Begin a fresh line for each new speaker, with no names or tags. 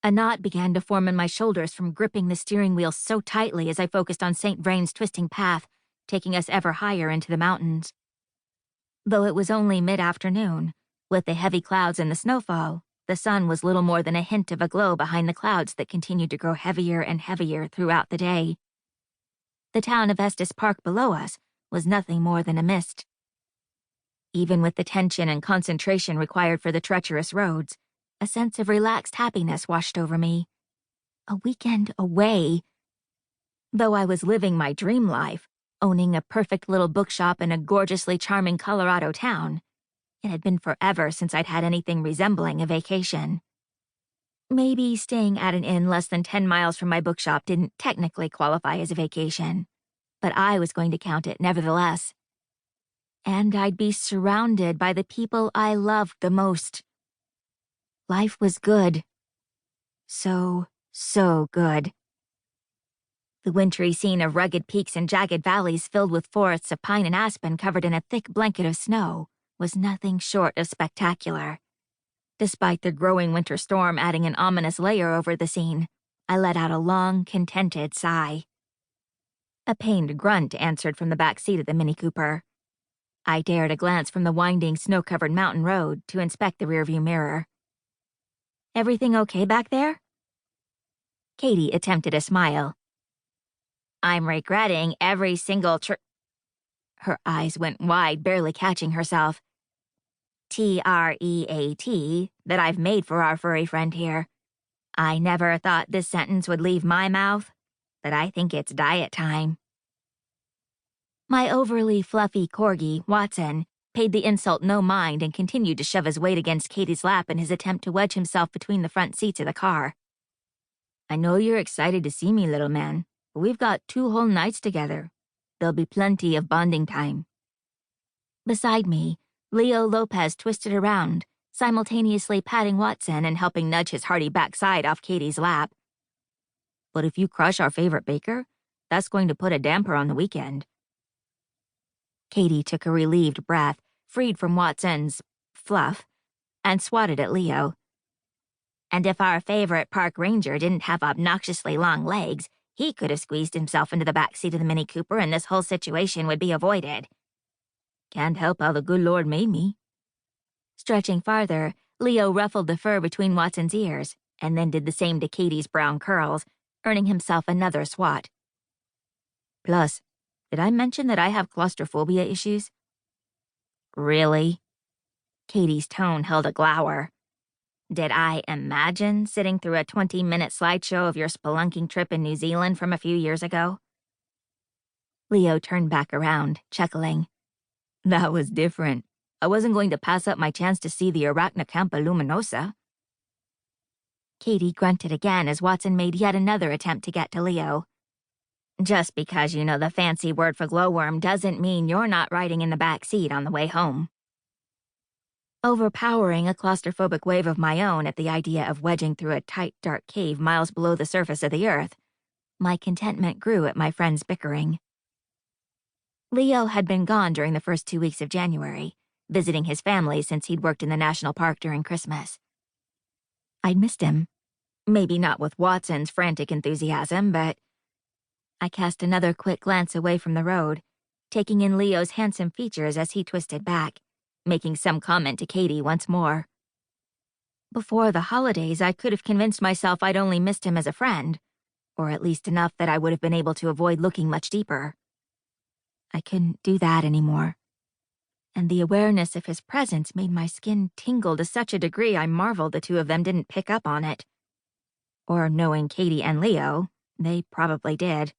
A knot began to form in my shoulders from gripping the steering wheel so tightly as I focused on St. Vrain's twisting path, taking us ever higher into the mountains. Though it was only mid-afternoon, with the heavy clouds and the snowfall, the sun was little more than a hint of a glow behind the clouds that continued to grow heavier and heavier throughout the day. The town of Estes Park below us was nothing more than a mist. Even with the tension and concentration required for the treacherous roads, a sense of relaxed happiness washed over me. A weekend away. Though I was living my dream life, owning a perfect little bookshop in a gorgeously charming Colorado town, it had been forever since I'd had anything resembling a vacation. Maybe staying at an inn less than 10 miles from my bookshop didn't technically qualify as a vacation, but I was going to count it nevertheless. And I'd be surrounded by the people I loved the most. Life was good. So good. The wintry scene of rugged peaks and jagged valleys filled with forests of pine and aspen covered in a thick blanket of snow was nothing short of spectacular. Despite the growing winter storm adding an ominous layer over the scene, I let out a long, contented sigh. A pained grunt answered from the back seat of the Mini Cooper. I dared a glance from the winding, snow-covered mountain road to inspect the rearview mirror. "Everything okay back there?" Katie attempted a smile. "I'm regretting every single Her eyes went wide, barely catching herself. "treat that I've made for our furry friend here. I never thought this sentence would leave my mouth, but I think it's diet time." My overly fluffy corgi, Watson, paid the insult no mind and continued to shove his weight against Katie's lap in his attempt to wedge himself between the front seats of the car. "I know you're excited to see me, little man, but we've got 2 whole nights together. There'll be plenty of bonding time." Beside me, Leo Lopez twisted around, simultaneously patting Watson and helping nudge his hearty backside off Katie's lap. "But if you crush our favorite baker, that's going to put a damper on the weekend." Katie took a relieved breath, freed from Watson's fluff, and swatted at Leo. "And if our favorite park ranger didn't have obnoxiously long legs, he could have squeezed himself into the back seat of the Mini Cooper and this whole situation would be avoided." "Can't help how the good Lord made me." Stretching farther, Leo ruffled the fur between Watson's ears, and then did the same to Katie's brown curls, earning himself another swat. "Plus, did I mention that I have claustrophobia issues?" "Really?" Katie's tone held a glower. "Did I imagine sitting through a 20-minute slideshow of your spelunking trip in New Zealand from a few years ago?" Leo turned back around, chuckling. "That was different. I wasn't going to pass up my chance to see the Arachnocampa luminosa." Katie grunted again as Watson made yet another attempt to get to Leo. "Just because you know the fancy word for glowworm doesn't mean you're not riding in the back seat on the way home." Overpowering a claustrophobic wave of my own at the idea of wedging through a tight, dark cave miles below the surface of the earth, my contentment grew at my friend's bickering. Leo had been gone during the first 2 weeks of January, visiting his family since he'd worked in the national park during Christmas. I'd missed him. Maybe not with Watson's frantic enthusiasm, but I cast another quick glance away from the road, taking in Leo's handsome features as he twisted back, making some comment to Katie once more. Before the holidays, I could have convinced myself I'd only missed him as a friend, or at least enough that I would have been able to avoid looking much deeper. I couldn't do that anymore, and the awareness of his presence made my skin tingle to such a degree I marveled the two of them didn't pick up on it. Or knowing Katie and Leo, they probably did.